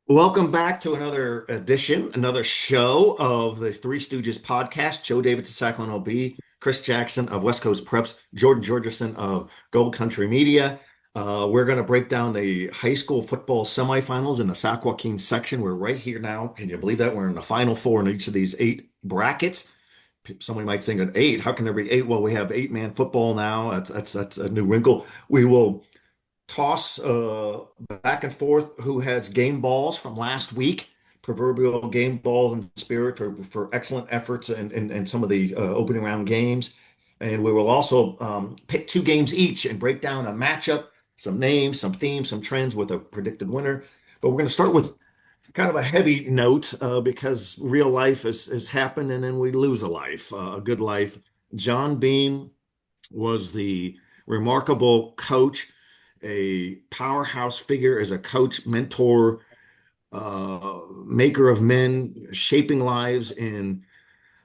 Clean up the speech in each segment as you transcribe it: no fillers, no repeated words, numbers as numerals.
Welcome back to another edition, another show of the Three Stooges Podcast. Joe Davidson, Sacramento Bee, Chris Jackson of West Coast Preps, Jordan Georgeson of Gold Country Media. We're going to break down the high school football semifinals in the Sac Joaquin section. We're right here now. Can you believe that? We're in the final four in each of these eight brackets. Somebody might think at eight, how can there be eight? Well, we have eight-man football now. That's a new wrinkle. We will toss back and forth who has game balls from last week, proverbial game balls and spirit for excellent efforts in some of the opening round games. And we will also pick two games each and break down a matchup, some names, some themes, some trends with a predicted winner. But we're going to start with kind of a heavy note because real life has happened and then we lose a life, a good life. John Beam was the remarkable coach, a powerhouse figure as a coach, mentor, maker of men, shaping lives in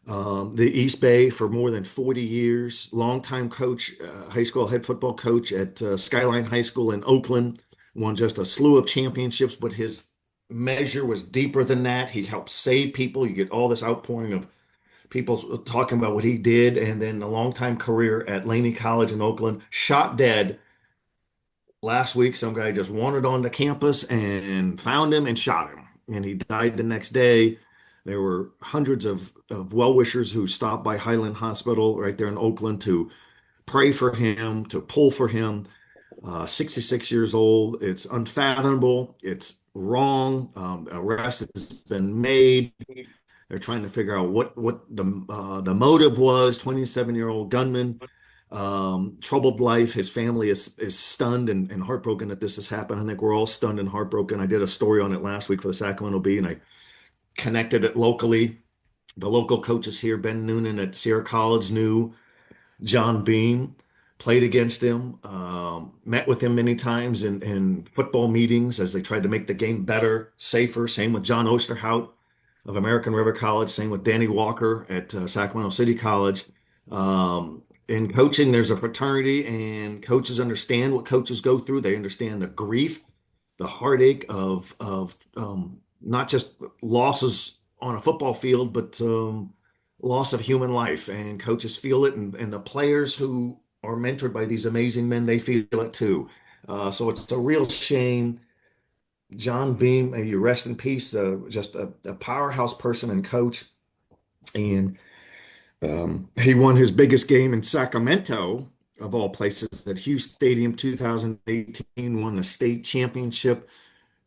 the East Bay for more than 40 years. Longtime coach, high school head football coach at Skyline High School in Oakland. Won just a slew of championships, but his measure was deeper than that. He helped save people. You get all this outpouring of people talking about what he did, and then a longtime career at Laney College in Oakland. Shot dead last week. Some guy just wandered onto campus and found him and shot him, and he died the next day. There were hundreds of well-wishers who stopped by Highland Hospital right there in Oakland to pray for him, to pull for him. 66 years old. It's unfathomable. It's wrong. Arrest has been made. They're trying to figure out what the motive was. 27-year-old gunman, troubled life. His family is stunned and heartbroken that this has happened. I think we're all stunned and heartbroken. I did a story on it last week for the Sacramento Bee, and I connected it locally. The local coaches here, Ben Noonan at Sierra College, knew John Beam, played against him, met with him many times in football meetings as they tried to make the game better, safer. Same with John Osterhout of American River College. Same with Danny Walker at Sacramento City College. In coaching, there's a fraternity, and coaches understand what coaches go through. They understand the grief, the heartache of not just losses on a football field, but loss of human life. And coaches feel it, and the players who are mentored by these amazing men, they feel it too. So it's a real shame. John Beam, may you rest in peace. Just a powerhouse person and coach. And he won his biggest game in Sacramento, of all places, at Hughes Stadium 2018, won the state championship,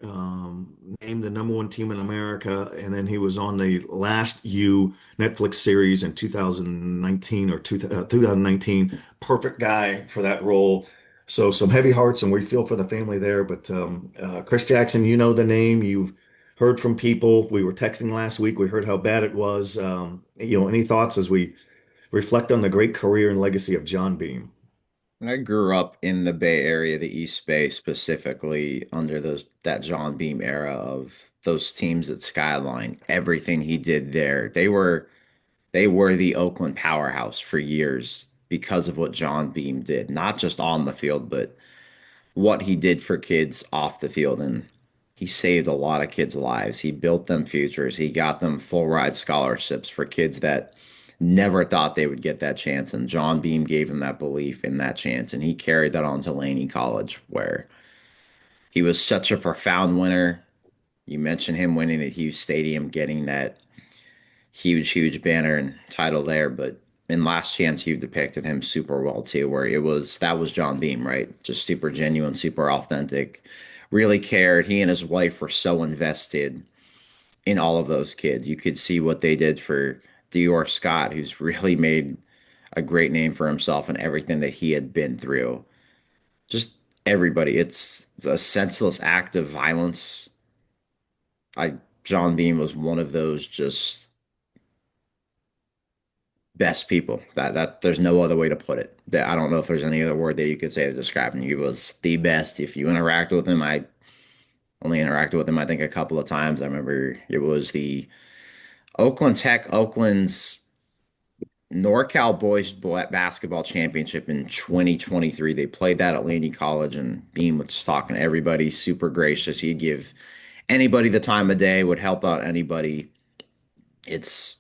named the number one team in America. And then he was on the Last U Netflix series in 2019 or 2019. Perfect guy for that role. So some heavy hearts, and we feel for the family there. But Chris Jackson, you know the name. You've heard from people. We were texting last week. We heard how bad it was. Any thoughts as we reflect on the great career and legacy of John Beam? I grew up in the Bay Area, the East Bay specifically, under that John Beam era of those teams at Skyline. Everything he did there, they were the Oakland powerhouse for years because of what John Beam did, not just on the field, but what he did for kids off the field. And he saved a lot of kids' lives. He built them futures. He got them full ride scholarships for kids that never thought they would get that chance. And John Beam gave him that belief in that chance. And he carried that on to Laney College, where he was such a profound winner. You mentioned him winning at Hughes Stadium, getting that huge banner and title there. But in Last Chance, you depicted him super well too, where that was John Beam, right? Just super genuine, super authentic, really cared. He and his wife were so invested in all of those kids. You could see what they did for Dior Scott, who's really made a great name for himself and everything that he had been through. Just everybody. It's a senseless act of violence. I John Beam was one of those just best people. That there's no other way to put it. That I don't know if there's any other word that you could say to describe him. He was the best. If you interact with him, I only interacted with him I think a couple of times. I remember it was the Oakland's NorCal Boys Basketball Championship in 2023. They played that at Laney College, and Beam was talking to everybody, super gracious. He'd give anybody the time of day, would help out anybody. It's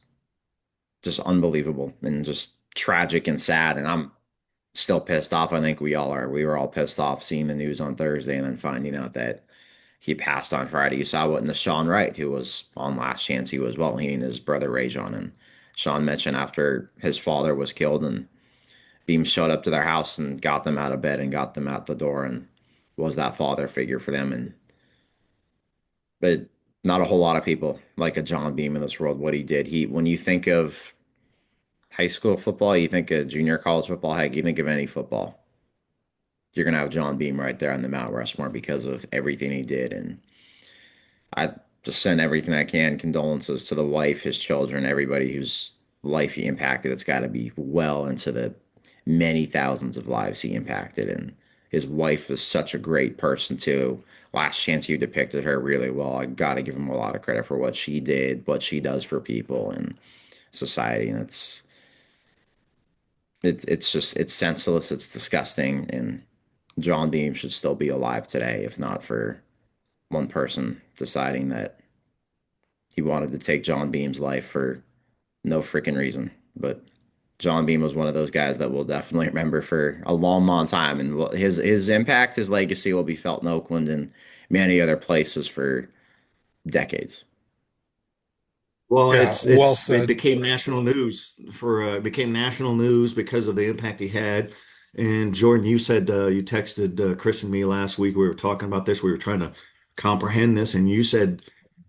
just unbelievable and just tragic and sad. And I'm still pissed off. I think we all are. We were all pissed off seeing the news on Thursday and then finding out that he passed on Friday. You saw what in the Sean Wright, who was on Last Chance, he was well, he and his brother Rajon. And Sean mentioned after his father was killed and Beam showed up to their house and got them out of bed and got them out the door and was that father figure for them. And but not a whole lot of people like a John Beam in this world. What he did, when you think of high school football, you think of junior college football, heck, you think of any football, you're gonna have John Beam right there on the Mount Rushmore because of everything he did. And I just send everything I can, condolences to the wife, his children, everybody whose life he impacted. It's got to be well into the many thousands of lives he impacted. And his wife is such a great person too. Last Chance, you depicted her really well. I got to give him a lot of credit for what she did, what she does for people and society. And it's just it's senseless, it's disgusting, and John Beam should still be alive today, if not for one person deciding that he wanted to take John Beam's life for no freaking reason. But John Beam was one of those guys that we'll definitely remember for a long, long time, and his impact, his legacy will be felt in Oakland and many other places for decades. Well, Yeah, well it said. became national news it became national news because of the impact he had. And Jordan, you said you texted Chris and me last week. We were talking about this. We were trying to comprehend this, and you said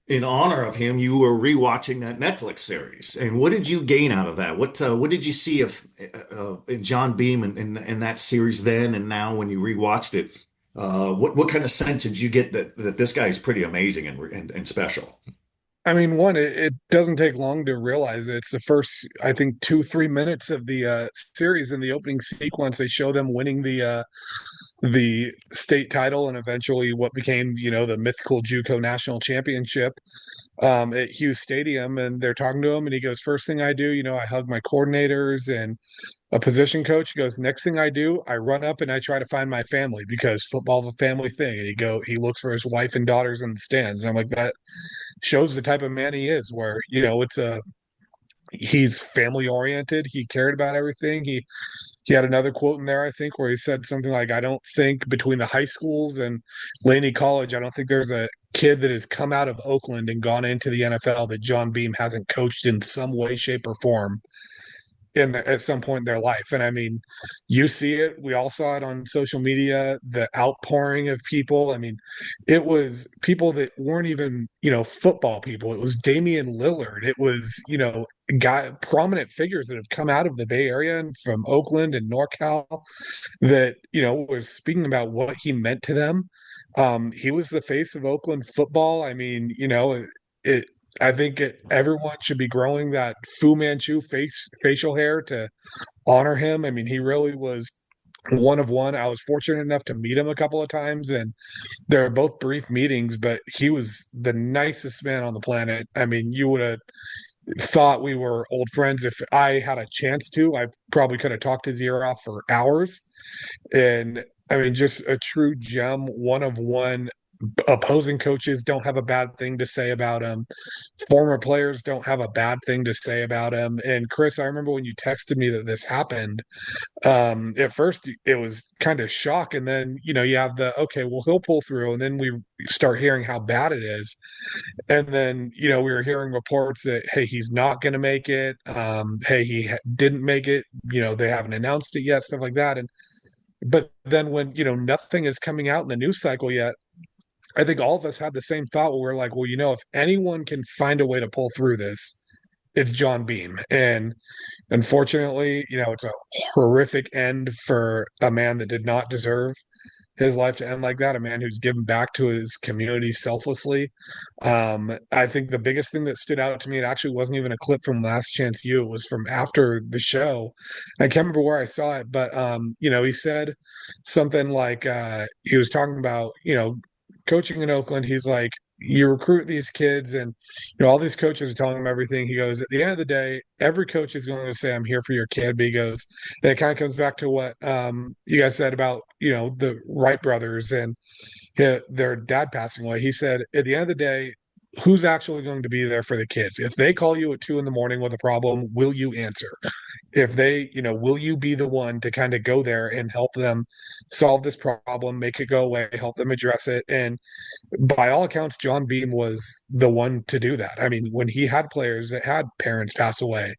in honor of him, you were rewatching that Netflix series. And what did you gain out of that? What did you see of in John Beam and that series then and now when you rewatched it? What kind of sense did you get that this guy is pretty amazing and special? I mean, one, it doesn't take long to realize it. It's the first, I think, 2, 3 minutes of the series. In the opening sequence, they show them winning the state title and eventually what became, the mythical JUCO national championship at Hughes Stadium. And they're talking to him, and he goes, "First thing I do, I hug my coordinators and a position coach." He goes, "Next thing I do, I run up and I try to find my family because football's a family thing." And he looks for his wife and daughters in the stands. And I'm like, that shows the type of man he is, where, he's family oriented. He cared about everything. He had another quote in there, I think, where he said something like, "I don't think between the high schools and Laney College, I don't think there's a kid that has come out of Oakland and gone into the NFL that John Beam hasn't coached in some way, shape, or form at some point in their life." And I mean, you see it. We all saw it on social media, the outpouring of people. I mean, it was people that weren't even, football people. It was Damian Lillard. It was, prominent figures that have come out of the Bay Area and from Oakland and NorCal that, was speaking about what he meant to them. He was the face of Oakland football. I mean, it I think everyone should be growing that Fu Manchu facial hair to honor him. I mean, he really was one of one. I was fortunate enough to meet him a couple of times, and they're both brief meetings, but he was the nicest man on the planet. I mean, you would have thought we were old friends if I had a chance to. I probably could have talked his ear off for hours. And I mean, just a true gem, one of one. Opposing coaches don't have a bad thing to say about him. Former players don't have a bad thing to say about him. And Chris, I remember when you texted me that this happened, at first it was kind of shock. And then, you have okay, well, he'll pull through. And then we start hearing how bad it is. And then, we were hearing reports that, hey, he's not going to make it. Hey, didn't make it. They haven't announced it yet, stuff like that. But then when, nothing is coming out in the news cycle yet, I think all of us had the same thought where we're like, well, if anyone can find a way to pull through this, it's John Beam. And unfortunately, it's a horrific end for a man that did not deserve his life to end like that, a man who's given back to his community selflessly. I think the biggest thing that stood out to me, it actually wasn't even a clip from Last Chance U, it was from after the show. I can't remember where I saw it, but he said something like he was talking about, coaching in Oakland. He's like, you recruit these kids, and all these coaches are telling them everything. He goes, at the end of the day, every coach is going to say, I'm here for your kid. But he goes, and it kind of comes back to what you guys said about the Wright brothers and their dad passing away. He said, at the end of the day, who's actually going to be there for the kids? If they call you at 2 a.m. with a problem, will you answer? If they, will you be the one to kind of go there and help them solve this problem, make it go away, help them address it? And by all accounts, John Beam was the one to do that. I mean, when he had players that had parents pass away,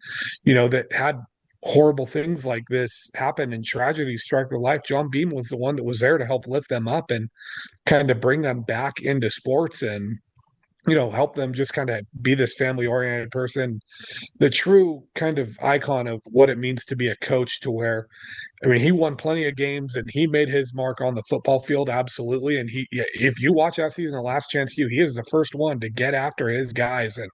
that had horrible things like this happen and tragedy strike their life, John Beam was the one that was there to help lift them up and kind of bring them back into sports and help them just kind of be this family oriented person, the true kind of icon of what it means to be a coach. To where, I mean, he won plenty of games and he made his mark on the football field, absolutely. And if you watch that season, The Last Chance U, he is the first one to get after his guys. And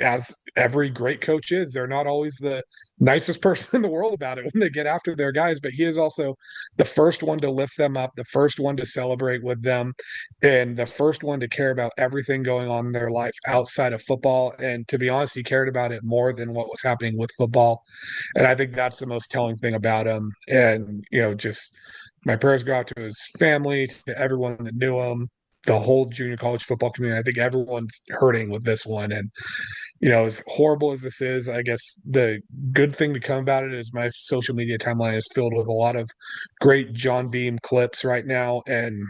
as every great coach is, they're not always the nicest person in the world about it when they get after their guys, but he is also the first one to lift them up, the first one to celebrate with them, and the first one to care about everything going on in their life outside of football. And to be honest, he cared about it more than what was happening with football. And I think that's the most telling thing about him. And, just my prayers go out to his family, to everyone that knew him, the whole junior college football community. I think everyone's hurting with this one. And, as horrible as this is, I guess the good thing to come about it is my social media timeline is filled with a lot of great John Beam clips right now. And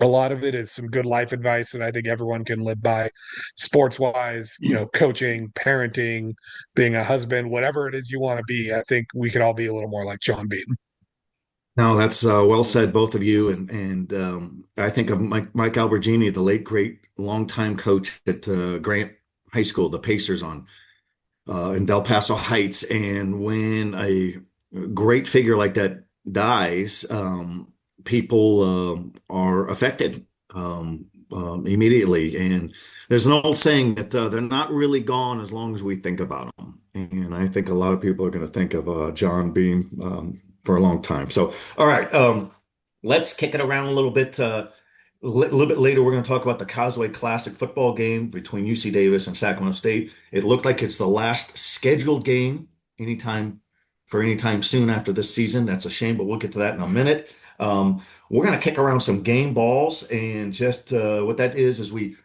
a lot of it is some good life advice that I think everyone can live by, sports wise, coaching, parenting, being a husband, whatever it is you want to be. I think we could all be a little more like John Beam. No, that's well said, both of you. And I think of Mike Albergini, the late great longtime coach at Grant High School, the Pacers on in Del Paso Heights. And when a great figure like that dies, people are affected immediately. And there's an old saying that they're not really gone as long as we think about them. And I think a lot of people are going to think of John Beam for a long time. So, all right, let's kick it around a little bit. A little bit later, we're going to talk about the Causeway Classic football game between UC Davis and Sacramento State. It looked like it's the last scheduled game anytime soon after this season. That's a shame, but we'll get to that in a minute. We're going to kick around some game balls, and just what that is we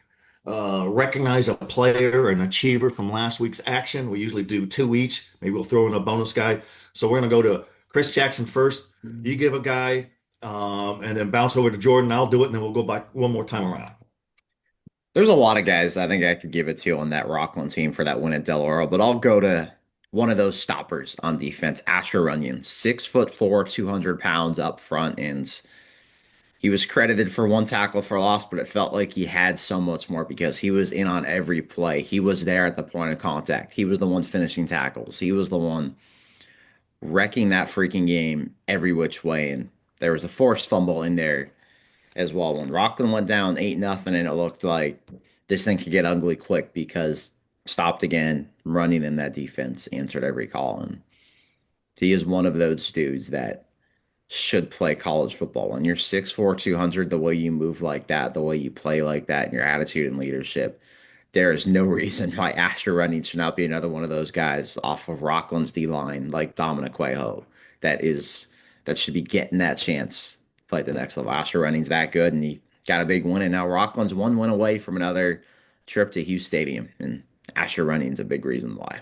recognize a player, an achiever from last week's action. We usually do two each. Maybe we'll throw in a bonus guy. So we're going to go to Chris Jackson first. You give a guy, and then bounce over to Jordan. I'll do it, and then we'll go back one more time around. There's a lot of guys I think I could give it to on that Rockland team for that win at Del Oro, but I'll go to one of those stoppers on defense, Asher Runyon, 6'4", 200 pounds up front, and he was credited for one tackle for loss, but it felt like he had so much more because he was in on every play. He was there at the point of contact. He was the one finishing tackles. He was the one wrecking that freaking game every which way. And there was a forced fumble in there as well when Rockland went down 8-0, and it looked like this thing could get ugly quick because stopped again, running in that defense, answered every call. And he is one of those dudes that should play college football. When you're 6'4", 200, the way you move like that, the way you play like that, and your attitude and leadership, there is no reason why Asher Running should not be another one of those guys off of Rockland's D-line like Dominic Cuejo that should be getting that chance to play at the next level. Asher Running's that good, and he got a big win, and now Rockland's one win away from another trip to Hughes Stadium, and Asher Running's a big reason why.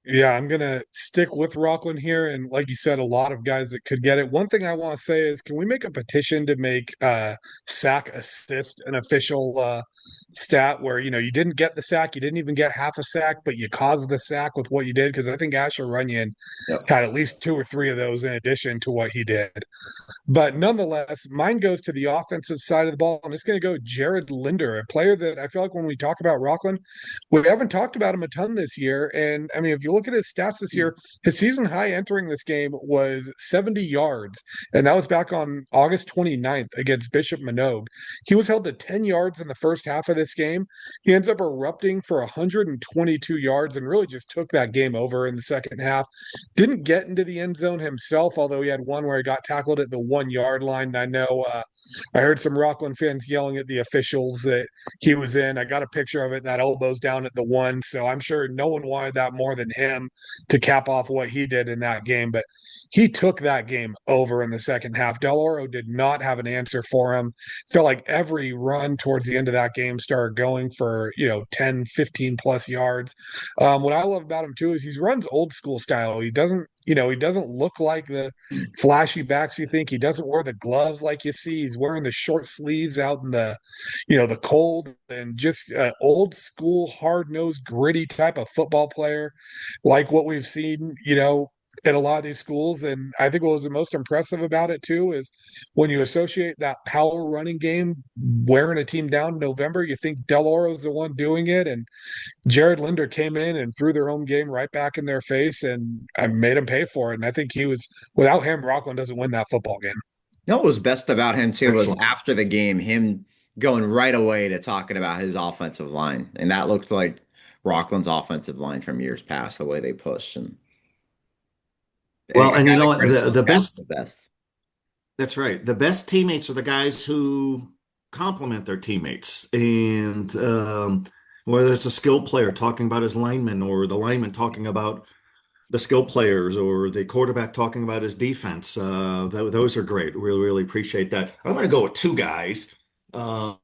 Yeah, I'm going to stick with Rockland here. And like you said, a lot of guys that could get it. One thing I want to say is, can we make a petition to make sack assist an official stat where, you didn't get the sack, you didn't even get half a sack, but you caused the sack with what you did? Because I think Asher Runyon Yep. had at least 2 or 3 of those in addition to what he did. But nonetheless, mine goes to the offensive side of the ball, and it's going to go Jared Linder, a player that I feel like when we talk about Rockland, we haven't talked about him a ton this year. And I mean, if you you look at his stats this year, his season high entering this game was 70 yards, and that was back on August 29th against Bishop Minogue. He was held to 10 yards in the first half of this game. He ends up erupting for 122 yards and really just took that game over in the second half. Didn't get into the end zone himself, although he had one where he got tackled at the 1 yard line. And I know I heard some Rockland fans yelling at the officials that he was in. I got a picture of it, that elbows down at the one. So I'm sure no one wanted that more than him to cap off what he did in that game. But he took that game over in the second half. Del Oro did not have an answer for him. Felt like every run towards the end of that game started going for, 10, 15 plus yards. What I love about him too is he runs old school style. He doesn't look like the flashy backs you think. He doesn't wear the gloves like you see. He's wearing the short sleeves out in the cold, and just old school, hard nosed, gritty type of football player, like what we've seen, in a lot of these schools. And I think what was the most impressive about it too is when you associate that power running game wearing a team down in November, you think Del Oro's the one doing it, and Jared Linder came in and threw their home game right back in their face, and I made him pay for it. And I think without him, Rockland doesn't win that football game. You know what was best about him too was Excellent. after the game, him going right away to talking about his offensive line, and that looked like Rockland's offensive line from years past, the way they pushed. And Well, I and you gotta know what? credit The those the scouts best the best. That's right. The best teammates are the guys who compliment their teammates. And whether it's a skill player talking about his lineman, or the lineman talking about the skill players, or the quarterback talking about his defense, those are great. Really, really appreciate that. I'm going to go with two guys, uh,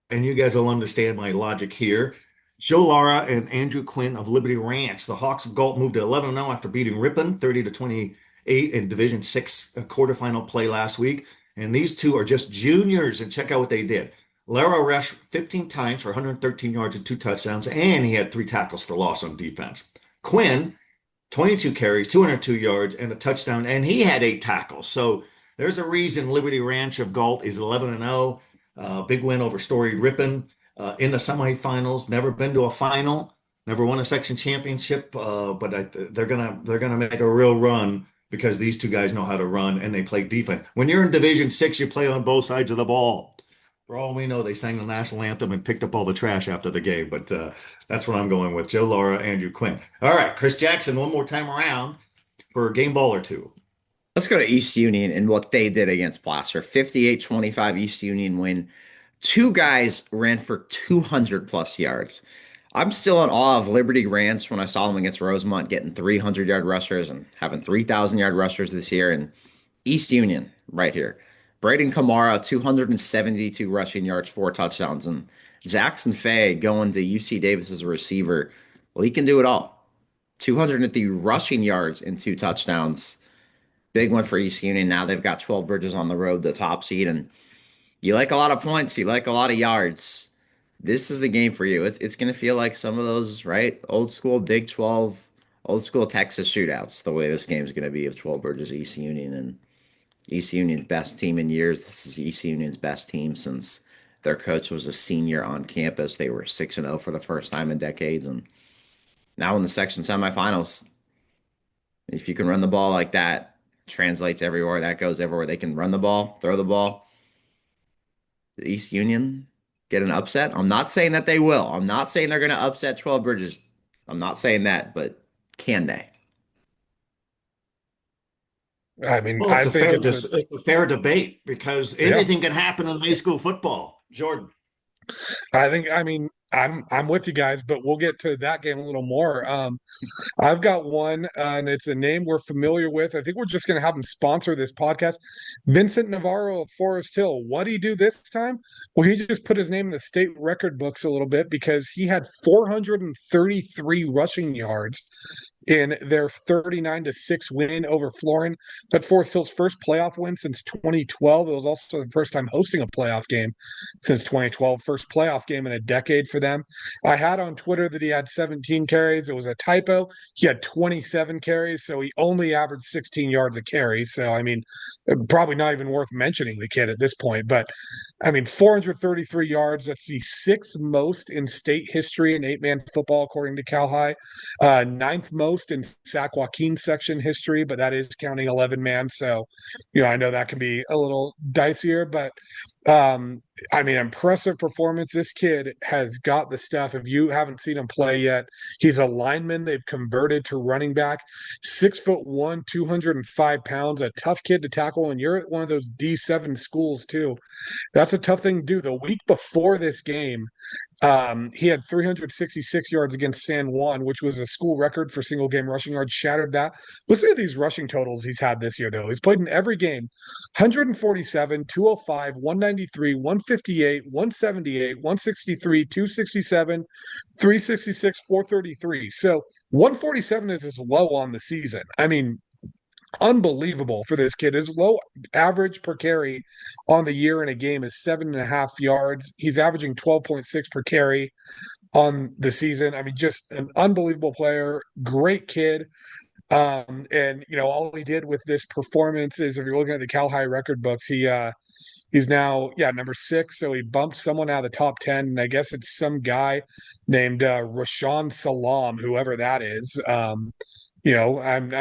and you guys will understand my logic here. Joe Lara and Andrew Quinn of Liberty Ranch. The Hawks of Galt moved to 11-0 after beating Ripon 30-28 in Division Six quarterfinal play last week. And these two are just juniors, and check out what they did. Lara rushed 15 times for 113 yards and 2 touchdowns, and he had 3 tackles for loss on defense. Quinn, 22 carries, 202 yards, and a touchdown, and he had 8 tackles. So there's a reason Liberty Ranch of Galt is 11-0. Big win over storied Ripon in the semifinals. Never been to a final, never won a section championship, but they're gonna make a real run because these two guys know how to run and they play defense. When you're in Division Six, you play on both sides of the ball. For all we know, they sang the national anthem and picked up all the trash after the game. But that's what I'm going with. Joe Lara, Andrew Quinn. All right, Chris Jackson, one more time around for a game ball or two. Let's go to East Union and what they did against Placer. 58-25 East Union win. Two guys ran for 200 plus yards. I'm still in awe of Liberty Ranch when I saw them against Rosemont getting 300-yard rushers and having 3,000-yard rushers this year. And East Union right here. Braden Kamara, 272 rushing yards, 4 touchdowns. And Jackson Fay going to UC Davis as a receiver. Well, he can do it all. 250 rushing yards and 2 touchdowns. Big one for East Union. Now they've got 12 Bridges on the road, the top seed. And you like a lot of points. You like a lot of yards. This is the game for you. It's going to feel like some of those, right? Old school Big 12, old school Texas shootouts, the way this game is going to be of 12 Bridges, East Union. And East Union's best team in years. This is East Union's best team since their coach was a senior on campus. They were 6-0 for the first time in decades. And now in the section semifinals, if you can run the ball like that, translates everywhere. That goes everywhere. They can run the ball, throw the ball. The East Union get an upset. I'm not saying that they will. I'm not saying they're going to upset 12 Bridges. I'm not saying that, but can they? I mean, Well, I think it's it's a fair debate because yeah. anything can happen in high school football. Jordan. I mean, I'm with you guys, but we'll get to that game a little more. I've got one, and it's a name we're familiar with. I think we're just going to have him sponsor this podcast. Vincent Navarro of Forest Hill. What did he do this time? Well, he just put his name in the state record books a little bit because he had 433 rushing yards in their 39-6 win over Florin. That's Forest Hill's first playoff win since 2012. It was also the first time hosting a playoff game since 2012. First playoff game in a decade for them. I had on Twitter that he had 17 carries. It was a typo. He had 27 carries, so he only averaged 16 yards a carry. So, I mean, probably not even worth mentioning the kid at this point. But, I mean, 433 yards. That's the sixth most in state history in eight-man football, according to Cal High. Ninth most in Sac Joaquin section history, but that is counting 11-man. So, I know that can be a little dicier, but I mean, impressive performance. This kid has got the stuff. If you haven't seen him play yet, he's a lineman they've converted to running back. 6'1", 205 pounds, a tough kid to tackle. And you're at one of those D7 schools too. That's a tough thing to do. The week before this game, he had 366 yards against San Juan, which was a school record for single game rushing yards, shattered that. Listen to these rushing totals he's had this year, though. He's played in every game: 147, 205, 193, 158, 178, 163, 267, 366, 433. So 147 is his low on the season. I mean, unbelievable for this kid. His low average per carry on the year in a game is 7.5 yards. He's averaging 12.6 per carry on the season. I mean, just an unbelievable player, great kid. And all he did with this performance is, if you're looking at the Cal High record books, he's now number 6. So he bumped someone out of the top 10, and I guess it's some guy named Rashawn Salam, whoever that is. I'm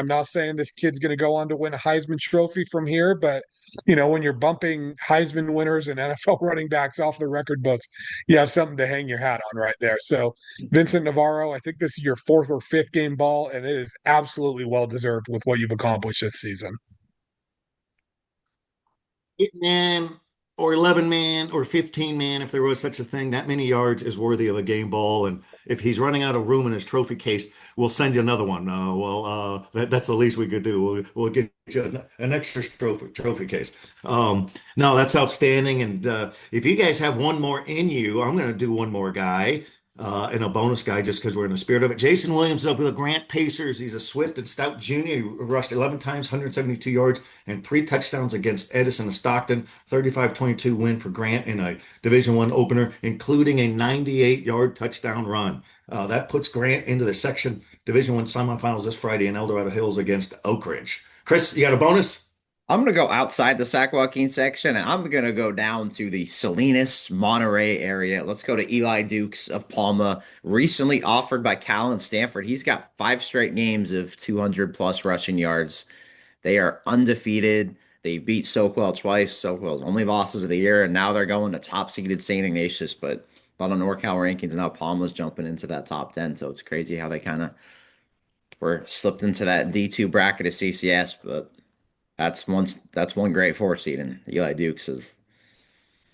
not saying this kid's going to go on to win a Heisman Trophy from here, but when you're bumping Heisman winners and NFL running backs off the record books, you have something to hang your hat on right there. So Vincent Navarro, I think this is your 4th or 5th game ball, and it is absolutely well deserved with what you've accomplished this season. 8-man or 11-man or 15-man, if there was such a thing, that many yards is worthy of a game ball. And if he's running out of room in his trophy case, we'll send you another one. That's the least we could do. We'll get you an extra trophy case. No, that's outstanding. And if you guys have one more in you, I'm going to do one more guy. And a bonus guy just because we're in the spirit of it. Jason Williams up with the Grant Pacers. He's a swift and stout junior. He rushed 11 times, 172 yards, and 3 touchdowns against Edison and Stockton. 35-22 win for Grant in a Division I opener, including a 98-yard touchdown run. That puts Grant into the section Division I semifinals this Friday in El Dorado Hills against Oak Ridge. Chris, you got a bonus? I'm going to go outside the Sac Joaquin section, and I'm going to go down to the Salinas, Monterey area. Let's go to Eli Dukes of Palma, recently offered by Cal and Stanford. He's got 5 straight games of 200-plus rushing yards. They are undefeated. They beat Soquel twice. Soquel's only losses of the year, and now they're going to top-seeded St. Ignatius. But on the NorCal rankings, now Palma's jumping into that top 10, so it's crazy how they kind of were slipped into that D2 bracket of CCS, but that's one great 4 seed, and Eli Dukes has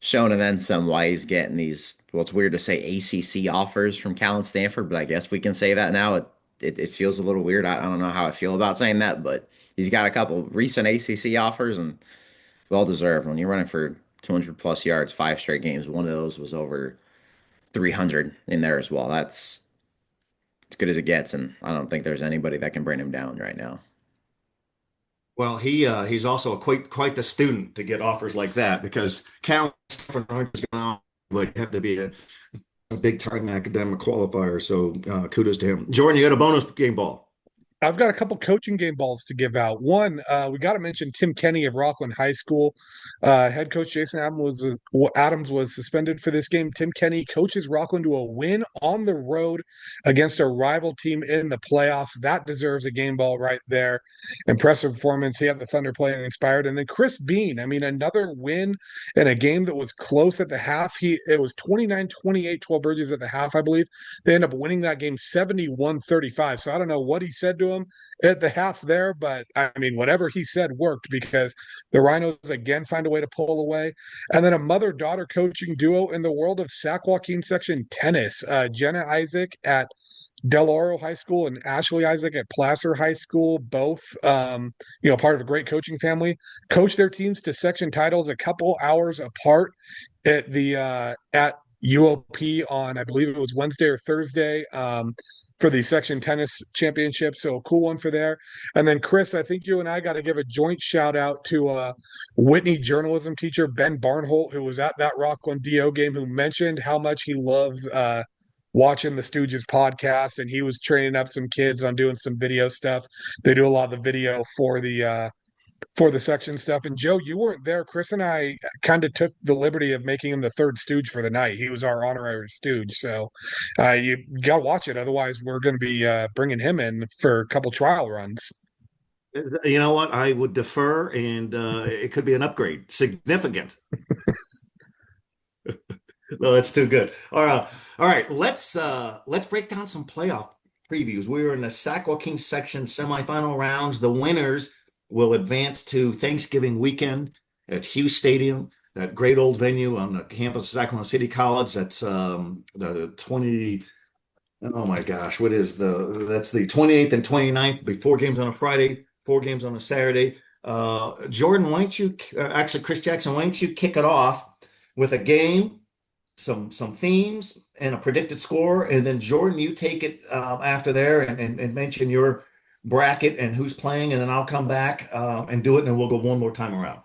shown and then some why he's getting these. Well, it's weird to say ACC offers from Cal and Stanford, but I guess we can say that now. It feels a little weird. I don't know how I feel about saying that, but he's got a couple recent ACC offers and well deserved. When you're running for 200-plus yards, 5 straight games, one of those was over 300 in there as well. That's as good as it gets, and I don't think there's anybody that can bring him down right now. Well, he's also quite the student to get offers like that because Cal aren't just going to have to be a big time academic qualifier. So kudos to him. Jordan, you got a bonus game ball. I've got a couple coaching game balls to give out. One, we got to mention Tim Kenny of Rockland High School. Head coach Jason Adams was suspended for this game. Tim Kenny coaches Rockland to a win on the road against a rival team in the playoffs. That deserves a game ball right there. Impressive performance. He had the Thunder playing inspired. And then Chris Bean, I mean, another win in a game that was close at the half. It was 29-28, 12 Bridges at the half, I believe. They end up winning that game 71-35. So I don't know what he said to him at the half there, but I mean, whatever he said worked because the Rhinos again find a way to pull away. And then a mother-daughter coaching duo in the world of Sac Joaquin section tennis. Jenna Isaac at Del Oro High School and Ashley Isaac at Placer High School, both part of a great coaching family, coach their teams to section titles a couple hours apart at UOP on, I believe it was Wednesday or Thursday. for the section tennis championship. So a cool one for there. And then Chris, I think you and I got to give a joint shout out to Whitney journalism teacher Ben Barnholt, who was at that Rockland DO game, who mentioned how much he loves watching the Stooges podcast, and he was training up some kids on doing some video stuff. They do a lot of the video for the section stuff. And Joe, you weren't there. Chris and I kind of took the liberty of making him the third Stooge for the night. He was our honorary Stooge. So you got to watch it. Otherwise, we're going to be bringing him in for a couple trial runs. You know what? I would defer, and it could be an upgrade, significant. No, that's too good. All right. Let's break down some playoff previews. We were in the Sac Joaquin section semifinal rounds. The winners will advance to Thanksgiving weekend at Hughes Stadium, that great old venue on the campus of Sacramento City College. That's the 20. Oh my gosh, that's the 28th and 29th. Be 4 games on a Friday, 4 games on a Saturday. Jordan, why don't you actually Chris Jackson, why don't you kick it off with a game, some themes, and a predicted score, and then Jordan, you take it after there and mention your bracket and who's playing, and then I'll come back and do it, and then we'll go one more time around.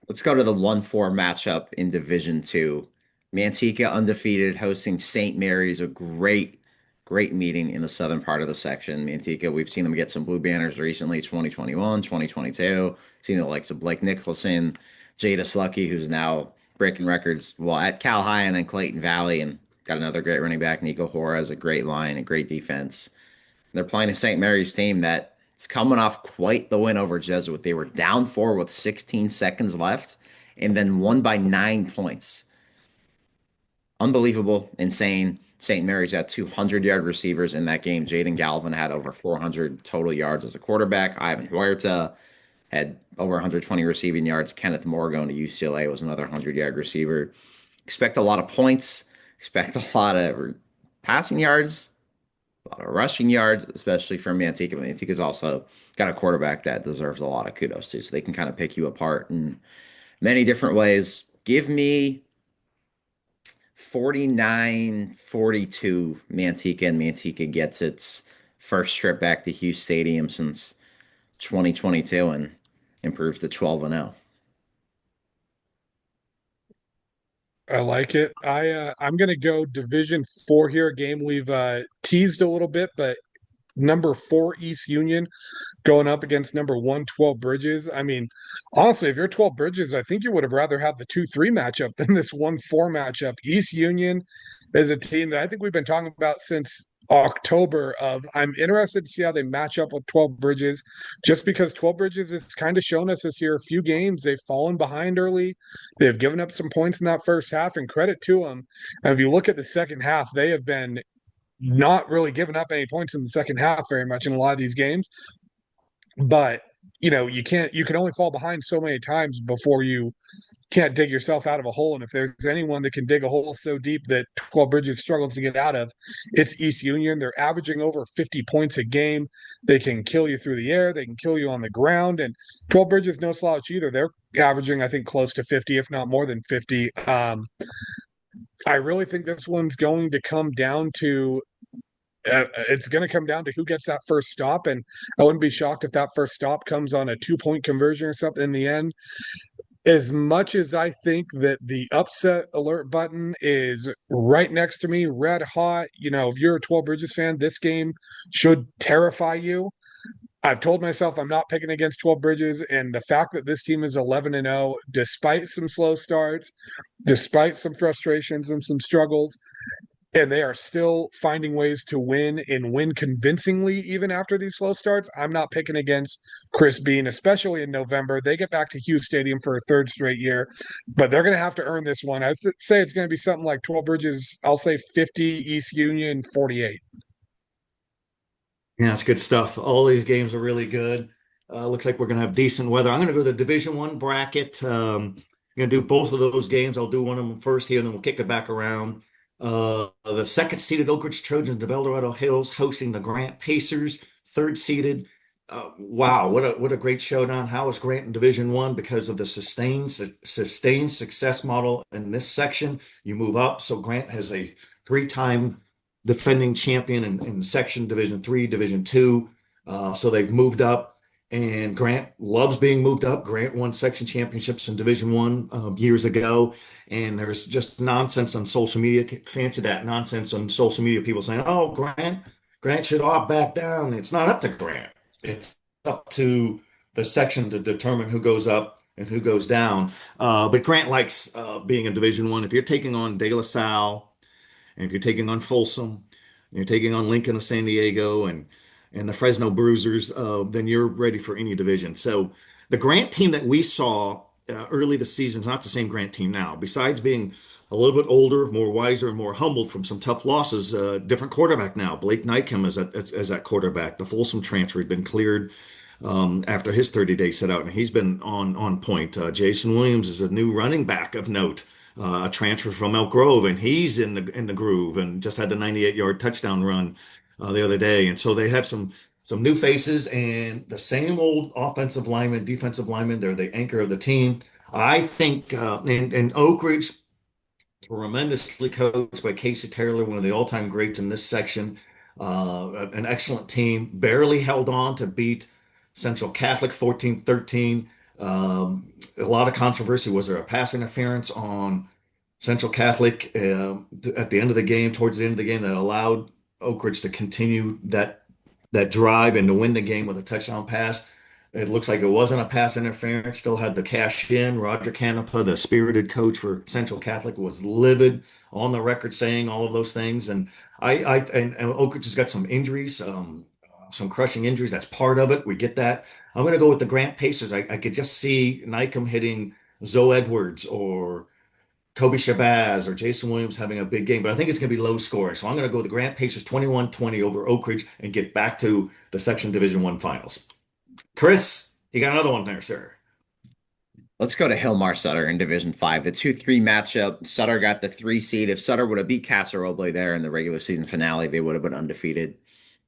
Let's go to the 1-4 matchup in Division Two. Manteca undefeated, hosting St. Mary's, a great meeting in the southern part of the section. Manteca, we've seen them get some blue banners recently, 2021, 2022. Seen the likes of Blake Nicholson, Jada Slucky, who's now breaking records at Cal High and then Clayton Valley, and got another great running back, Nico Hora, has a great line, a great defense. They're playing a St. Mary's team that is coming off quite the win over Jesuit. They were down 4 with 16 seconds left and then won by 9 points. Unbelievable, insane. St. Mary's had 200-yard receivers in that game. Jaden Galvin had over 400 total yards as a quarterback. Ivan Huerta had over 120 receiving yards. Kenneth Moore going to UCLA was another 100-yard receiver. Expect a lot of points. Expect a lot of passing yards, a lot of rushing yards, especially from Manteca. Manteca's also got a quarterback that deserves a lot of kudos too, so they can kind of pick you apart in many different ways. Give me 49-42 Manteca, and Manteca gets its first trip back to Hughes Stadium since 2022 and improves to 12-0. I like it. I'm gonna go Division 4 here, a game we've teased a little bit, but number 4 East Union going up against number 1 12 Bridges. I mean, honestly, if you're 12 Bridges, I think you would have rather had the 2-3 matchup than this 1-4 matchup. East Union is a team that I think we've been talking about since October of I'm interested to see how they match up with 12 Bridges, just because 12 Bridges has kind of shown us this year a few games they've fallen behind early. They've given up some points in that first half, and credit to them. And if you look at the second half, they have been not really giving up any points in the second half very much in a lot of these games. But you can only fall behind so many times before you can't dig yourself out of a hole. And if there's anyone that can dig a hole so deep that 12 Bridges struggles to get out of, it's East Union. They're averaging over 50 points a game. They can kill you through the air. They can kill you on the ground. And 12 Bridges, no slouch either. They're averaging, I think, close to 50, if not more than 50. I really think this one's going to come down to it's going to come down to who gets that first stop, and I wouldn't be shocked if that first stop comes on a 2-point conversion or something in the end. As much as I think that the upset alert button is right next to me, red hot, if you're a 12 Bridges fan, this game should terrify you. I've told myself I'm not picking against 12 Bridges, and the fact that this team is 11-0, despite some slow starts, despite some frustrations and some struggles, and they are still finding ways to win and win convincingly even after these slow starts, I'm not picking against Chris Bean, especially in November. They get back to Hughes Stadium for a third straight year, but they're going to have to earn this one. I'd say it's going to be something like 12 Bridges, I'll say 50, East Union 48. Yeah, it's good stuff. All these games are really good. Looks like we're going to have decent weather. I'm going to go to the Division 1 bracket. I'm going to do both of those games. I'll do one of them first here, and then we'll kick it back around. The second-seeded Oak Ridge Trojans of El Dorado Hills hosting the Grant Pacers, third-seeded. Wow, what a great showdown. How is Grant in Division 1? Because of the sustained success model in this section, you move up. So Grant has a 3-time defending champion in section Division 3, Division 2. So they've moved up, and Grant loves being moved up. Grant won section championships in Division 1 years ago, and there's just nonsense on social media. Fancy that nonsense on social media. People saying, "Oh, Grant should opt back down." It's not up to Grant. It's up to the section to determine who goes up and who goes down. But Grant likes being in Division 1. If you're taking on De La Salle, and if you're taking on Folsom, and you're taking on Lincoln of San Diego, and the Fresno Bruisers, then you're ready for any division. So the Grant team that we saw early this season is not the same Grant team now. Besides being a little bit older, more wiser, and more humbled from some tough losses, different quarterback now. Blake Nycombe is that quarterback. The Folsom transfer has been cleared after his 30-day sit out, and he's been on point. Jason Williams is a new running back of note, a transfer from Elk Grove, and he's in the groove and just had the 98-yard touchdown run the other day. And so they have some new faces and the same old offensive linemen, defensive linemen. They're the anchor of the team. I think, and Oak Ridge, tremendously coached by Casey Taylor, one of the all-time greats in this section. An excellent team, barely held on to beat Central Catholic 14-13. A lot of controversy. Was there a pass interference on Central Catholic at the end of the game, towards the end of the game, that allowed Oak Ridge to continue that drive and to win the game with a touchdown pass? It looks like it wasn't a pass interference, still had the cash in. Roger Canepa, the spirited coach for Central Catholic, was livid on the record saying all of those things. And and Oak Ridge has got some injuries, some crushing injuries. That's part of it. We get that. I'm going to go with the Grant Pacers. I could just see Nycombe hitting Zoe Edwards or Kobe Shabazz or Jason Williams having a big game, but I think it's going to be low scoring. So I'm going to go with the Grant Pacers 21-20 over Oak Ridge and get back to the Section Division 1 finals. Chris, you got another one there, sir. Let's go to Hillmar Sutter in Division 5. The 2-3 matchup. Sutter got the 3 seed. If Sutter would have beat Casa Roble there in the regular season finale, they would have been undefeated.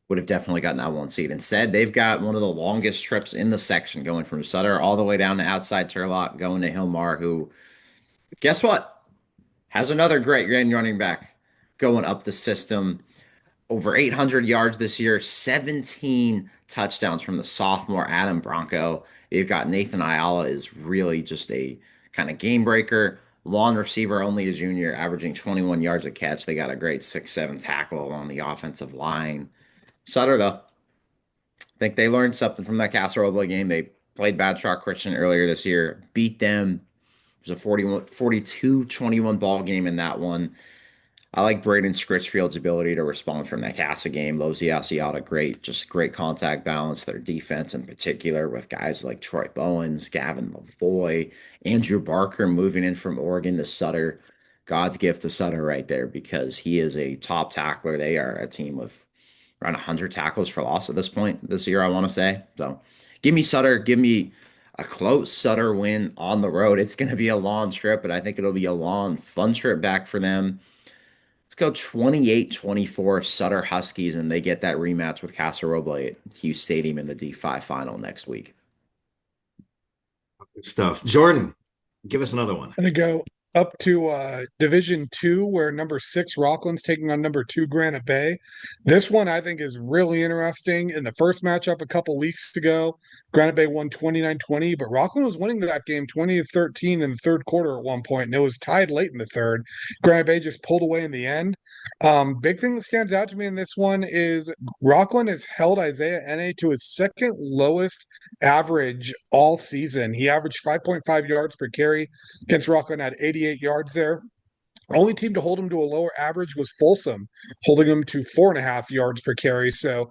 Would have definitely gotten that 1 seed. Instead, they've got one of the longest trips in the section, going from Sutter all the way down to outside Turlock, going to Hillmar, who, guess what? Has another great running back going up the system. Over 800 yards this year, 17 touchdowns from the sophomore Adam Bronco. You've got Nathan Ayala is really just a kind of game breaker. Long receiver, only a junior, averaging 21 yards a catch. They got a great 6'7" tackle on the offensive line. Sutter, though, I think they learned something from that Casa Roble game. They played Bad Shot Christian earlier this year, beat them. It was a 42-21 ball game in that one. I like Braden Scritchfield's ability to respond from that Casa game. Lozi Asiata, great contact balance. Their defense in particular with guys like Troy Bowens, Gavin Lavoie, Andrew Barker moving in from Oregon to Sutter. God's gift to Sutter right there, because he is a top tackler. They are a team with around 100 tackles for loss at this point this year, I want to say. So give me Sutter. Give me a close Sutter win on the road. It's going to be a long trip, but I think it'll be a long, fun trip back for them. Let's go 28-24 Sutter Huskies, and they get that rematch with Casa Roble at Hughes Stadium in the D5 final next week. Good stuff. Jordan, give us another one. I'm going to go up to Division 2, where number 6 Rockland's taking on number 2 Granite Bay. This one I think is really interesting. In the first matchup a couple weeks ago, Granite Bay won 29-20, but Rockland was winning that game 20-13 in the third quarter at one point, and it was tied late in the third. Granite Bay just pulled away in the end. Big thing that stands out to me in this one is Rockland has held Isaiah Ene to his second lowest average all season. He averaged 5.5 yards per carry against Rockland at 88 yards there. Only team to hold him to a lower average was Folsom, holding him to 4.5 yards per carry. So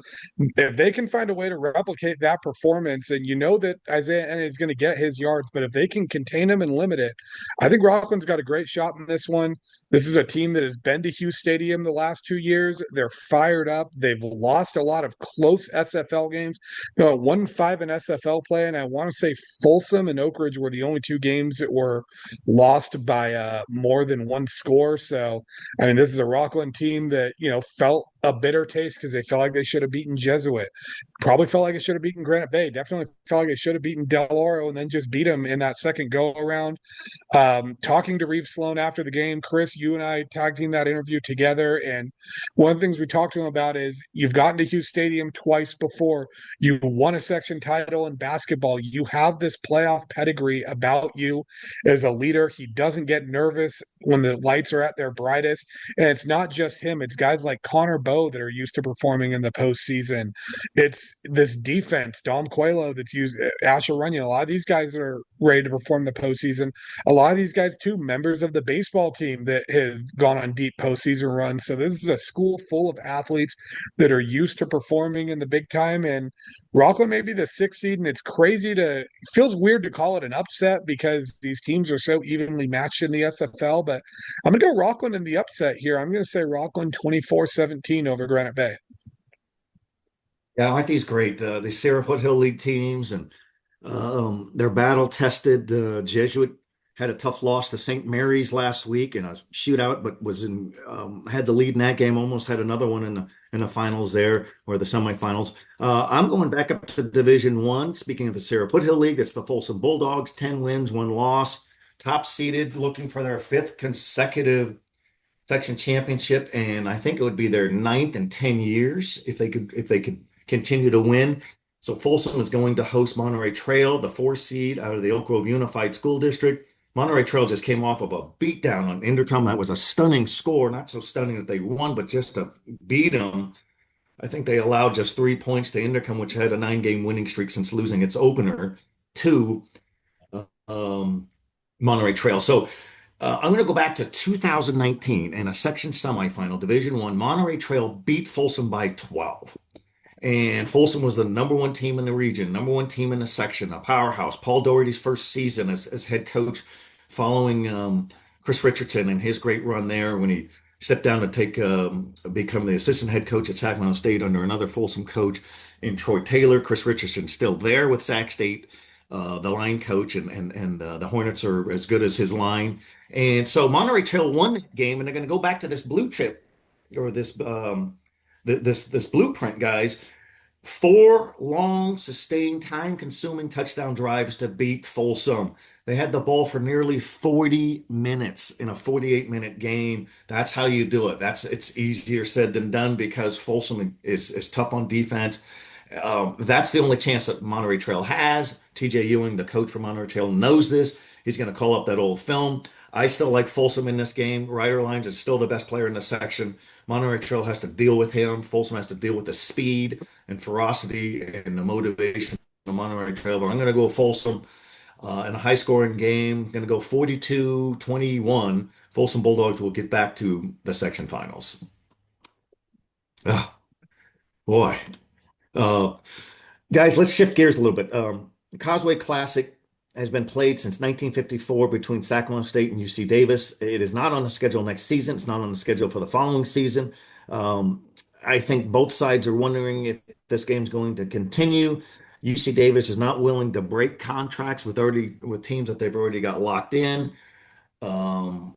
if they can find a way to replicate that performance, and you know that Isaiah Ene is going to get his yards, but if they can contain him and limit it, I think Rockland's got a great shot in this one. This is a team that has been to Hughes Stadium the last 2 years. They're fired up. They've lost a lot of close SFL games. 1-5 in SFL play, and I want to say Folsom and Oak Ridge were the only 2 games that were lost by more than one score. So, I mean, this is a Rockland team that, felt a bitter taste because they felt like they should have beaten Jesuit. Probably felt like it should have beaten Granite Bay. Definitely felt like it should have beaten Del Oro and then just beat them in that second go around. Talking to Reeve Sloan after the game, Chris, you and I tag teamed that interview together. And one of the things we talked to him about is you've gotten to Hughes Stadium twice before. You won a section title in basketball. You have this playoff pedigree about you as a leader. He doesn't get nervous when the lights are at their brightest. And it's not just him, it's guys like Connor Bowe that are used to performing in the postseason. It's this defense, Dom Coelho that's used, Asher Runyon. A lot of these guys are ready to perform the postseason. A lot of these guys, too, members of the baseball team that have gone on deep postseason runs. So this is a school full of athletes that are used to performing in the big time. And Rockland may be the sixth seed, and it's crazy to feels weird to call it an upset because these teams are so evenly matched in the SFL. But I'm gonna go Rockland in the upset here. I'm gonna say Rockland 24-17 over Granite Bay. Yeah, aren't these great? The Sierra Foothill League teams, and they're battle tested. Jesuit had a tough loss to St. Mary's last week in a shootout, but was in had the lead in that game. Almost had another one in the finals there, or the semifinals. I'm going back up to Division One. Speaking of the Sierra Foothill League, it's the Folsom Bulldogs, 10 wins, one loss, top seeded, looking for their fifth consecutive section championship, and I think it would be their ninth in 10 years if they could continue to win. So Folsom is going to host Monterey Trail, the 4 seed out of the Oak Grove Unified School District. Monterey Trail just came off of a beatdown on Intercom. That was a stunning score. Not so stunning that they won, but just to beat them. I think they allowed just 3 points to Intercom, which had a 9-game winning streak since losing its opener to um, Monterey Trail. So I'm going to go back to 2019 and a section semifinal, Division One. Monterey Trail beat Folsom by 12. And Folsom was the number one team in the region, number one team in the section, a powerhouse. Paul Doherty's first season as head coach, following Chris Richardson and his great run there when he stepped down to become the assistant head coach at Sacramento State under another Folsom coach in Troy Taylor. Chris Richardson still there with Sac State, the line coach, and the Hornets are as good as his line. And so Monterey Trail won that game, and they're going to go back to this blue chip or this blueprint, guys. Four long, sustained, time-consuming touchdown drives to beat Folsom. They had the ball for nearly 40 minutes in a 48-minute game. That's how you do it. It's easier said than done because Folsom is tough on defense. That's the only chance that Monterey Trail has. TJ Ewing, the coach for Monterey Trail, knows this. He's going to call up that old film. I still like Folsom in this game. Ryder Lyons is still the best player in the section. Monterey Trail has to deal with him. Folsom has to deal with the speed and ferocity and the motivation of Monterey Trail. But I'm going to go Folsom in a high-scoring game. I'm going to go 42-21. Folsom Bulldogs will get back to the section finals. Oh, boy. Uh, Guys, let's shift gears a little bit. The Causeway Classic has been played since 1954 between Sacramento State and UC Davis. It is not on the schedule next season. It's not on the schedule for the following season. I think both sides are wondering if this game's going to continue. UC Davis is not willing to break contracts with teams that they've already got locked in. Um,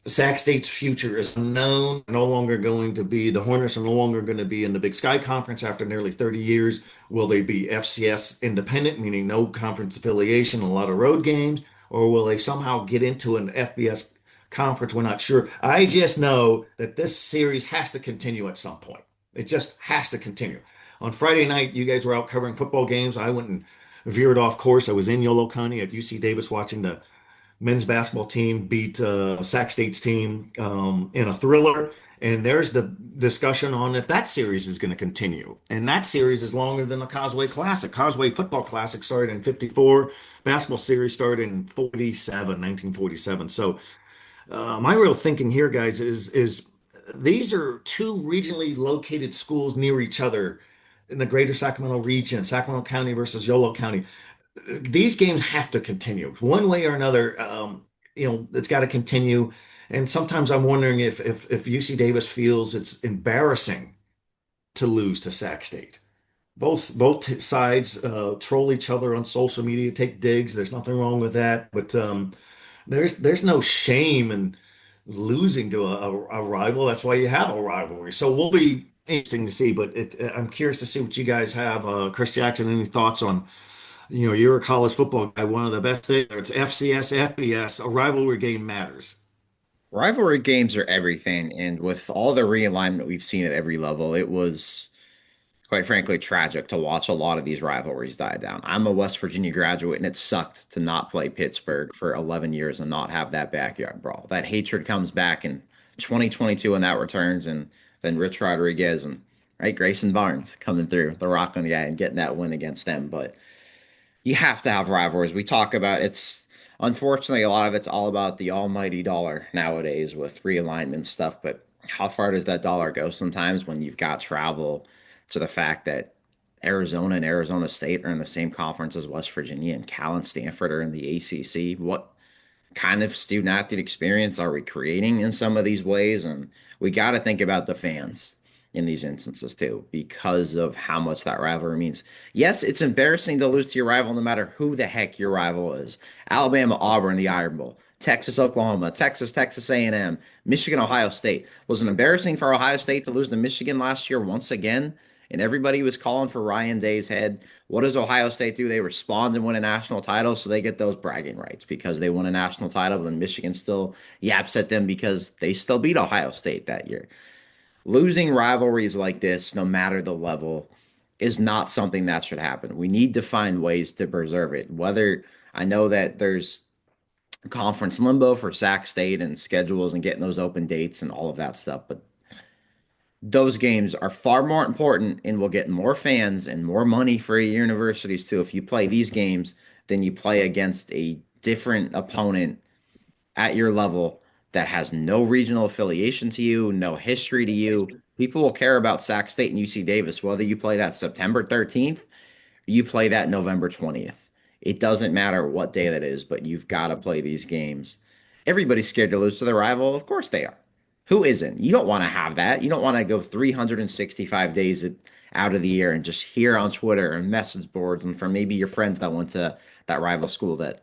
Sac State's future is unknown. No longer going to be the Hornets are no longer going to be in the Big Sky Conference after nearly 30 years. Will they be FCS independent, meaning no conference affiliation, a lot of road games, or will they somehow get into an FBS conference? We're not sure. I just know that this series has to continue at some point. It just has to continue. On Friday night, you guys were out covering football games. I went and veered off course. I was in Yolo County at UC Davis watching the men's basketball team beat Sac State's team in a thriller. And there's the discussion on if that series is going to continue. And that series is longer than the Causeway Classic. Causeway Football Classic started in 54. Basketball series started in 1947. So my real thinking here, guys, is these are two regionally located schools near each other in the greater Sacramento region, Sacramento County versus Yolo County. These games have to continue one way or another. It's got to continue. And sometimes I'm wondering if UC Davis feels it's embarrassing to lose to Sac State. Both sides troll each other on social media, take digs. There's nothing wrong with that, but there's no shame in losing to a rival. That's why you have a rivalry. So we'll be interesting to see, but I'm curious to see what you guys have. Chris Jackson, any thoughts on, you're a college football guy, one of the best things, it's FCS, FBS, a rivalry game matters. Rivalry games are everything, and with all the realignment we've seen at every level, it was quite frankly tragic to watch a lot of these rivalries die down. I'm a West Virginia graduate, and it sucked to not play Pittsburgh for 11 years and not have that backyard brawl. That hatred comes back in 2022 and that returns, and then Rich Rodriguez and right Grayson Barnes coming through the Rockland guy and getting that win against them. But you have to have rivalries. We talk about it's unfortunately a lot of it's all about the almighty dollar nowadays with realignment stuff, but how far does that dollar go sometimes when you've got travel to the fact that Arizona and Arizona State are in the same conference as West Virginia and Cal and Stanford are in the ACC? What kind of student athlete experience are we creating in some of these ways? And we got to think about the fans in these instances too, because of how much that rivalry means. Yes, it's embarrassing to lose to your rival, no matter who the heck your rival is. Alabama, Auburn, the Iron Bowl. Texas, Oklahoma, Texas A&M, Michigan, Ohio State. Was it embarrassing for Ohio State to lose to Michigan last year once again? And everybody was calling for Ryan Day's head. What does Ohio State do? They respond and win a national title, so they get those bragging rights because they won a national title, and Michigan still yaps at them because they still beat Ohio State that year. Losing rivalries like this, no matter the level, is not something that should happen. We need to find ways to preserve it. Whether I know that there's conference limbo for Sac State and schedules and getting those open dates and all of that stuff, but those games are far more important and will get more fans and more money for universities too if you play these games than you play against a different opponent at your level that has no regional affiliation to you, no history to you. People will care about Sac State and UC Davis, whether you play that September 13th, you play that November 20th. It doesn't matter what day that is, but you've got to play these games. Everybody's scared to lose to their rival. Of course they are. Who isn't? You don't want to have that. You don't want to go 365 days out of the year and just hear on Twitter and message boards and from maybe your friends that went to that rival school that,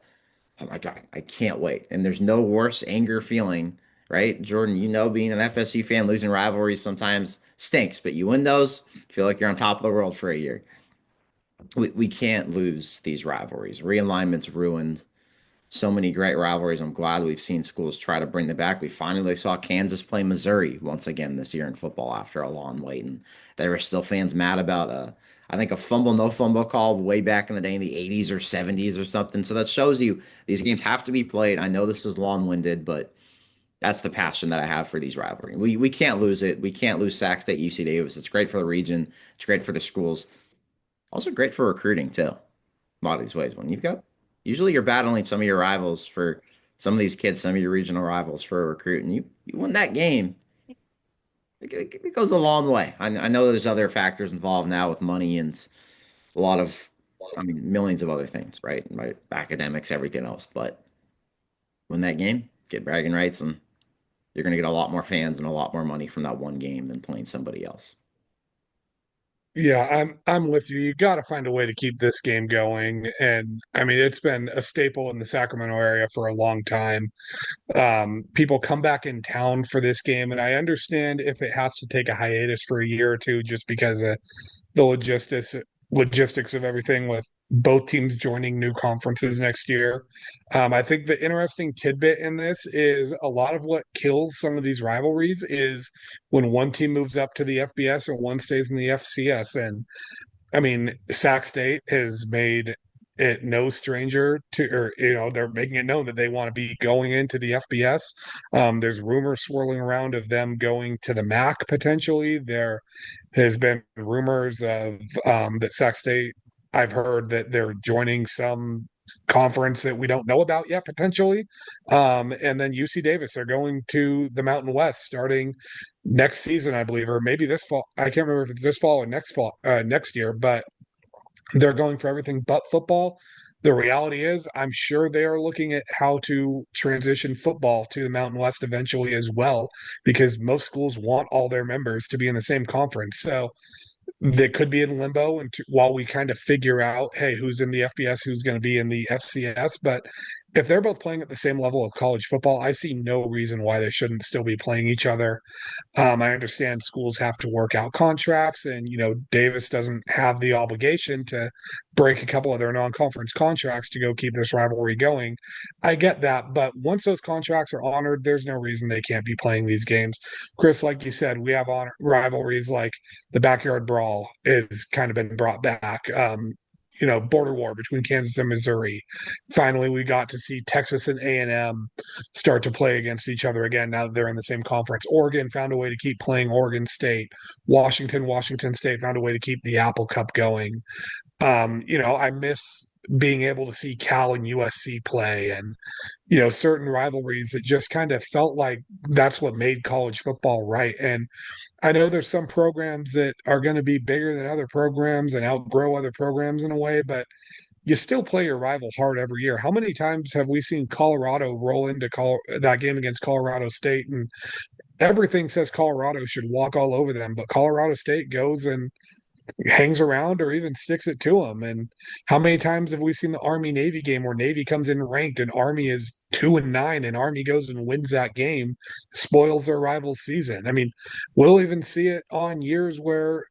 oh my God, I can't wait. And there's no worse anger feeling, right? Jordan, being an FSU fan, losing rivalries sometimes stinks, but you win those, feel like you're on top of the world for a year. We can't lose these rivalries. Realignment's ruined so many great rivalries. I'm glad we've seen schools try to bring them back. We finally saw Kansas play Missouri once again this year in football after a long wait. And there were still fans mad about I think a fumble, no fumble call way back in the day in the 80s or 70s or something. So that shows you these games have to be played. I know this is long-winded, but that's the passion that I have for these rivalries. We can't lose it. We can't lose Sac State, UC Davis. It's great for the region. It's great for the schools. Also great for recruiting too. A lot of these ways. When you've got usually you're battling some of your rivals for some of these kids, some of your regional rivals for a recruit, and you win that game. It goes a long way. I know there's other factors involved now with money and a lot of, I mean, millions of other things, right? Right, academics, everything else. But win that game, get bragging rights, and you're going to get a lot more fans and a lot more money from that one game than playing somebody else. Yeah, I'm with you. You got to find a way to keep this game going. And I mean, it's been a staple in the Sacramento area for a long time. People come back in town for this game, and I understand if it has to take a hiatus for a year or two just because of the logistics of everything with both teams joining new conferences next year. I think the interesting tidbit in this is a lot of what kills some of these rivalries is when one team moves up to the FBS and one stays in the FCS. And I mean, Sac State has made it no stranger to, or they're making it known that they want to be going into the FBS. There's rumors swirling around of them going to the MAC potentially. There has been rumors of that Sac State. I've heard that they're joining some conference that we don't know about yet potentially. And then UC Davis are going to the Mountain West starting next season, I believe, or maybe this fall. I can't remember if it's this fall or next year, but they're going for everything but football. The reality is, I'm sure they are looking at how to transition football to the Mountain West eventually as well, because most schools want all their members to be in the same conference. So they could be in limbo while we kind of figure out, hey, who's in the FBS, who's going to be in the FCS. But if they're both playing at the same level of college football, I see no reason why they shouldn't still be playing each other. I understand schools have to work out contracts, and Davis doesn't have the obligation to break a couple of their non-conference contracts to go keep this rivalry going. I get that, but once those contracts are honored, there's no reason they can't be playing these games. Chris, like you said, we have rivalries like the backyard brawl is kind of been brought back. Border war between Kansas and Missouri. Finally, we got to see Texas and A&M start to play against each other again now that they're in the same conference. Oregon found a way to keep playing Oregon State. Washington State found a way to keep the Apple Cup going. I miss being able to see Cal and USC play and, certain rivalries that just kind of felt like that's what made college football right. And I know there's some programs that are going to be bigger than other programs and outgrow other programs in a way, but you still play your rival hard every year. How many times have we seen Colorado roll into that game against Colorado State, and everything says Colorado should walk all over them, but Colorado State goes and hangs around or even sticks it to them? And how many times have we seen the Army Navy game where Navy comes in ranked and Army is 2-9 and Army goes and wins that game, spoils their rival's season? I mean, we'll even see it on years where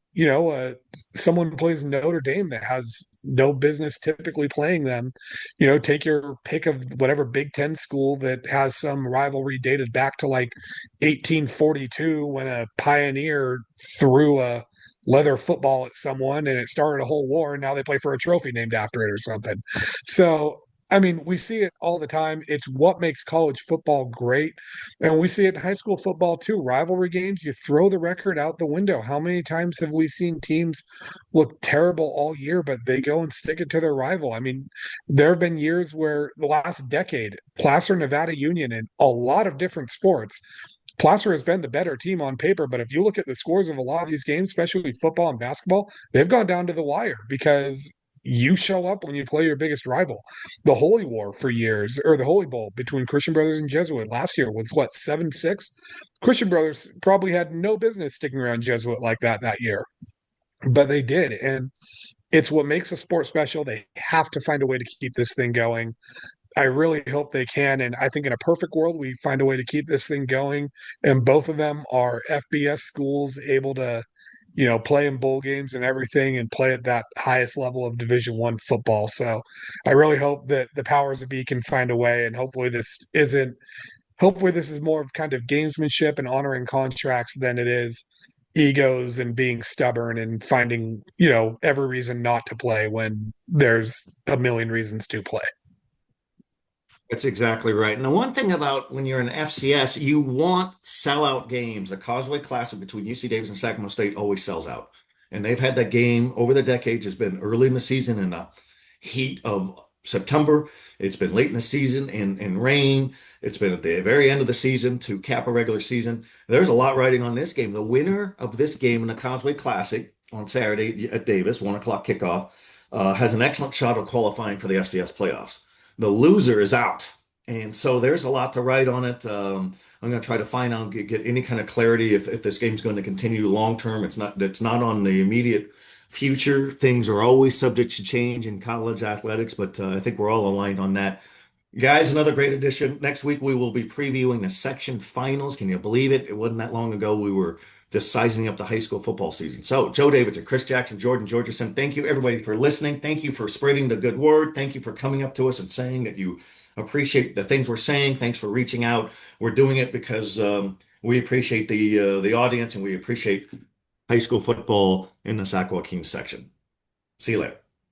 someone plays Notre Dame that has no business typically playing them. Take your pick of whatever Big Ten school that has some rivalry dated back to like 1842 when a pioneer threw a leather football at someone and it started a whole war, and now they play for a trophy named after it or something. So I mean, we see it all the time. It's what makes college football great. And we see it in high school football too. Rivalry games, you throw the record out the window. How many times have we seen teams look terrible all year, but they go and stick it to their rival? I mean, there have been years where the last decade, Placer Nevada Union in a lot of different sports, Placer has been the better team on paper, but if you look at the scores of a lot of these games, especially football and basketball, they've gone down to the wire because you show up when you play your biggest rival. The Holy War for years, or the Holy Bowl between Christian Brothers and Jesuit last year was what, 7-6? Christian Brothers probably had no business sticking around Jesuit like that year, but they did. And it's what makes a sport special. They have to find a way to keep this thing going. I really hope they can. And I think in a perfect world, we find a way to keep this thing going. And both of them are FBS schools able to, play in bowl games and everything and play at that highest level of Division I football. So I really hope that the powers that be can find a way. And hopefully this is more of kind of gamesmanship and honoring contracts than it is egos and being stubborn and finding, every reason not to play when there's a million reasons to play. That's exactly right. And the one thing about when you're in FCS, you want sellout games. The Causeway Classic between UC Davis and Sacramento State always sells out. And they've had that game over the decades. It's been early in the season in the heat of September. It's been late in the season in rain. It's been at the very end of the season to cap a regular season. There's a lot riding on this game. The winner of this game in the Causeway Classic on Saturday at Davis, 1 o'clock kickoff, has an excellent shot of qualifying for the FCS playoffs. The loser is out. And so there's a lot to write on it. I'm going to try to find out, get any kind of clarity if this game's going to continue long term. It's not on the immediate future. Things are always subject to change in college athletics, but I think we're all aligned on that. Guys, another great edition. Next week, we will be previewing the section finals. Can you believe it? It wasn't that long ago we were just sizing up the high school football season. So, Joe Davidson, Chris Jackson, Jordan Georgeson, thank you everybody for listening. Thank you for spreading the good word. Thank you for coming up to us and saying that you appreciate the things we're saying. Thanks for reaching out. We're doing it because we appreciate the audience and we appreciate high school football in the Sac Joaquin section. See you later.